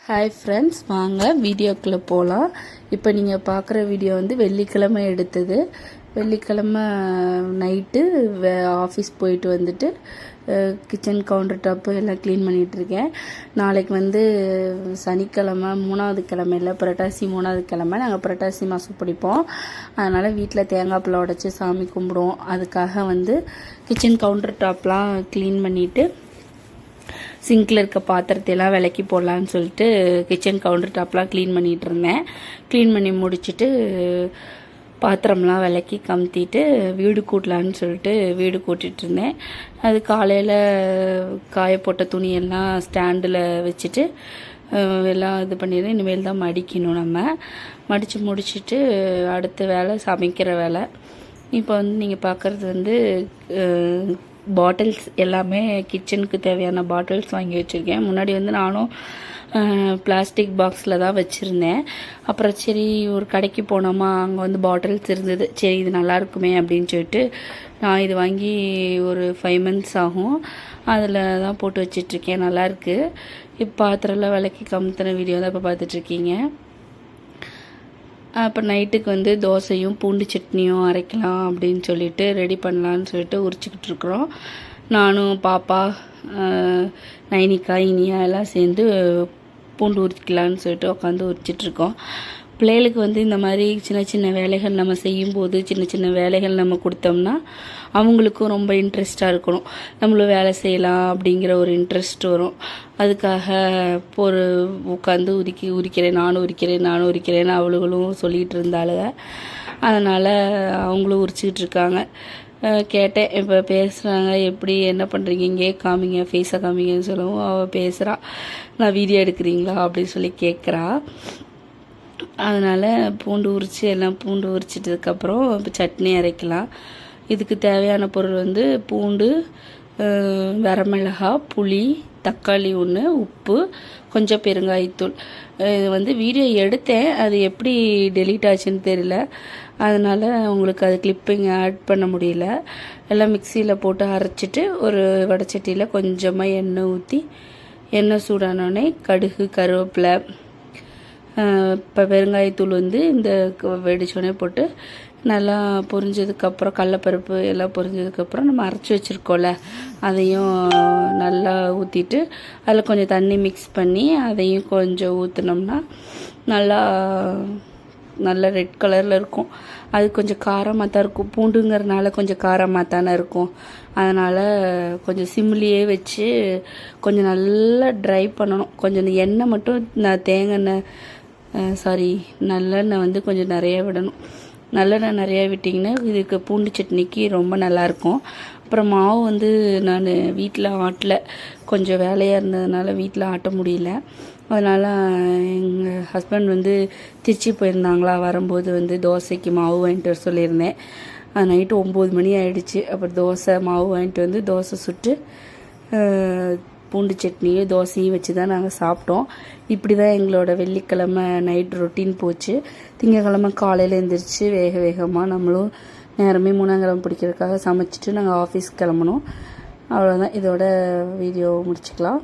Hi friends, வாங்க வீடியோக்குள்ளே போகலாம். இப்போ நீங்கள் பார்க்குற வீடியோ வந்து வெள்ளிக்கிழமை எடுத்தது. வெள்ளிக்கிழமை நைட்டு ஆஃபீஸ் போயிட்டு வந்துட்டு கிச்சன் கவுண்டர் டாப்பு எல்லாம் க்ளீன் பண்ணிகிட்ருக்கேன். நாளைக்கு வந்து சனிக்கிழமை, 3வது கிழமையில் புரட்டாசி 3வது கிழமை. நாங்கள் புரட்டாசி மாதம் பிடிப்போம். அதனால் வீட்டில் தேங்காய் பழம் உடச்சி சாமி கும்பிடுவோம். அதுக்காக வந்து கிச்சன் கவுண்டர் டாப்லாம் க்ளீன் பண்ணிவிட்டு சிங்கில் இருக்க பாத்திரத்தையெல்லாம் விளக்கி போடலான்னு சொல்லிட்டு கிச்சன் கவுண்டர் டாப்லாம் க்ளீன் பண்ணிகிட்டு இருந்தேன். க்ளீன் பண்ணி முடிச்சுட்டு பாத்திரம்லாம் விளக்கி கமுத்திட்டு வீடு கூட்டலான்னு சொல்லிட்டு வீடு கூட்டிகிட்டு இருந்தேன். அது காலையில் காய போட்ட துணியெல்லாம் ஸ்டாண்டில் வச்சுட்டு எல்லாம் இது பண்ணிடுறேன். இனிமேல் தான் மடிக்கணும். நம்ம மடித்து முடிச்சுட்டு அடுத்த வேலை சமைக்கிற வேலை. இப்போ வந்து நீங்கள் பார்க்குறது வந்து பாட்டில்ஸ் எல்லாமே கிச்சனுக்கு தேவையான பாட்டில்ஸ் வாங்கி வச்சுருக்கேன். முன்னாடி வந்து நானும் பிளாஸ்டிக் பாக்ஸில் தான் வச்சுருந்தேன். அப்புறம் சரி ஒரு கடைக்கு போனோமா, அங்கே வந்து பாட்டில்ஸ் இருந்தது. சரி இது நல்லா இருக்குமே அப்படின்னு சொல்லிட்டு நான் இது வாங்கி ஒரு 5 months ஆகும். அதில் தான் போட்டு வச்சிட்ருக்கேன். நல்லாயிருக்கு. இப்போ பாத்திரம்லாம் விளக்கி கமுத்தின வீடியோ தான் இப்போ பார்த்துட்ருக்கீங்க. அப்போ நைட்டுக்கு வந்து தோசையும் பூண்டு சட்னியும் அரைக்கலாம் அப்படின்னு சொல்லிட்டு ரெடி பண்ணலான்னு சொல்லிட்டு உரிச்சிக்கிட்டு இருக்கிறோம். நானும் பாப்பா, நைனிகா, இனியா எல்லாம் சேர்ந்து பூண்டு உரிக்கலான்னு சொல்லிட்டு உட்காந்து உரிச்சிட்ருக்கோம். பிள்ளைகளுக்கு வந்து இந்த மாதிரி சின்ன சின்ன வேலைகள் நம்ம செய்யும்போது சின்ன சின்ன வேலைகள் நம்ம கொடுத்தோம்னா அவங்களுக்கும் ரொம்ப இன்ட்ரெஸ்டாக இருக்கணும். நம்மளும் வேலை செய்யலாம் அப்படிங்கிற ஒரு இன்ட்ரெஸ்ட் வரும். அதுக்காக ஒரு உட்காந்து உரிக்கிறேன் நானும் உரிக்கிறேன்னு அவளுகளும் சொல்லிகிட்டு இருந்தாளுங்க. அதனால் அவங்களும் உரிச்சிக்கிட்டு இருக்காங்க. கேட்டேன், இப்போ பேசுகிறாங்க, எப்படி என்ன பண்ணுறீங்க, இங்கே காமிங்க, ஃபேஸை காமிங்கன்னு சொல்லவும் அவள் பேசுகிறா. நான் வீடியோ எடுக்கிறீங்களா அப்படின்னு சொல்லி கேட்குறா. அதனால் பூண்டு உரிச்சிட்டதுக்கப்புறம் இப்போ சட்னி அரைக்கலாம். இதுக்கு தேவையான பொருள் வந்து பூண்டு, வரமிளகாய், புளி, தக்காளி 1, உப்பு, கொஞ்சம் பெருங்காயத்தூள். இது வந்து வீடியோ எடுத்தேன், அது எப்படி டெலீட் ஆச்சுன்னு தெரியல. அதனால் உங்களுக்கு அது கிளிப்பிங் ஆட் பண்ண முடியல. எல்லாம் மிக்சியில் போட்டு அரைச்சிட்டு ஒரு வடைச்சட்டியில் கொஞ்சமாக எண்ணெய் ஊற்றி, எண்ணெய் சூடானோடனே கடுகு, கருவேப்பிலை, இப்போ பெருங்காயத்தூள் வந்து இந்த வெடிச்சோடனே போட்டு நல்லா பொரிஞ்சதுக்கப்புறம் கடலப்பருப்பு எல்லாம் பொரிஞ்சதுக்கப்புறம் நம்ம அரைச்சி வச்சுருக்கோம்ல அதையும் நல்லா ஊற்றிட்டு அதில் கொஞ்சம் தண்ணி மிக்ஸ் பண்ணி அதையும் கொஞ்சம் ஊற்றினோம்னா நல்லா ரெட் கலரில் இருக்கும். அது கொஞ்சம் காரமாக தான் இருக்கும். பூண்டுங்கிறதுனால கொஞ்சம் காரமாக தானே இருக்கும். அதனால் கொஞ்சம் சிம்லேயே வச்சு கொஞ்சம் நல்லா ட்ரை பண்ணணும். கொஞ்சம் எண்ணெய் மட்டும் நல்லெண்ணெய் வந்து கொஞ்சம் நிறைய விடணும். நல்லெண்ணெய் நிறையா விட்டிங்கன்னா இதுக்கு பூண்டு சட்னிக்கு ரொம்ப நல்லாயிருக்கும். அப்புறம் மாவு வந்து நான் வீட்டில் ஆட்டல, கொஞ்சம் வேலையாக இருந்ததுனால வீட்டில் ஆட்ட முடியல. அதனால் எங்கள் ஹஸ்பண்ட் வந்து திருச்சி போயிருந்தாங்களா, வரும்போது வந்து தோசைக்கு மாவு வாங்கிட்டு வர சொல்லியிருந்தேன். அது நைட்டு 9 மணி ஆகிடுச்சு. அப்புறம் தோசை மாவு வாங்கிட்டு வந்து தோசை சுட்டு பூண்டு சட்னியும் தோசையும் வச்சு தான் நாங்கள் சாப்பிட்டோம். இப்படி தான் எங்களோட வெள்ளிக்கிழமை நைட் ரொட்டீன் போச்சு. திங்கக்கிழமை காலையில் எழுந்திரிச்சு வேகமாக நம்மளும் நேரமே 3ஆம் கிழமை பிடிக்கிறதுக்காக சமைச்சிட்டு நாங்கள் ஆஃபீஸ் கிளம்பணும். அவ்வளோதான். இதோட வீடியோ முடிச்சுக்கலாம்.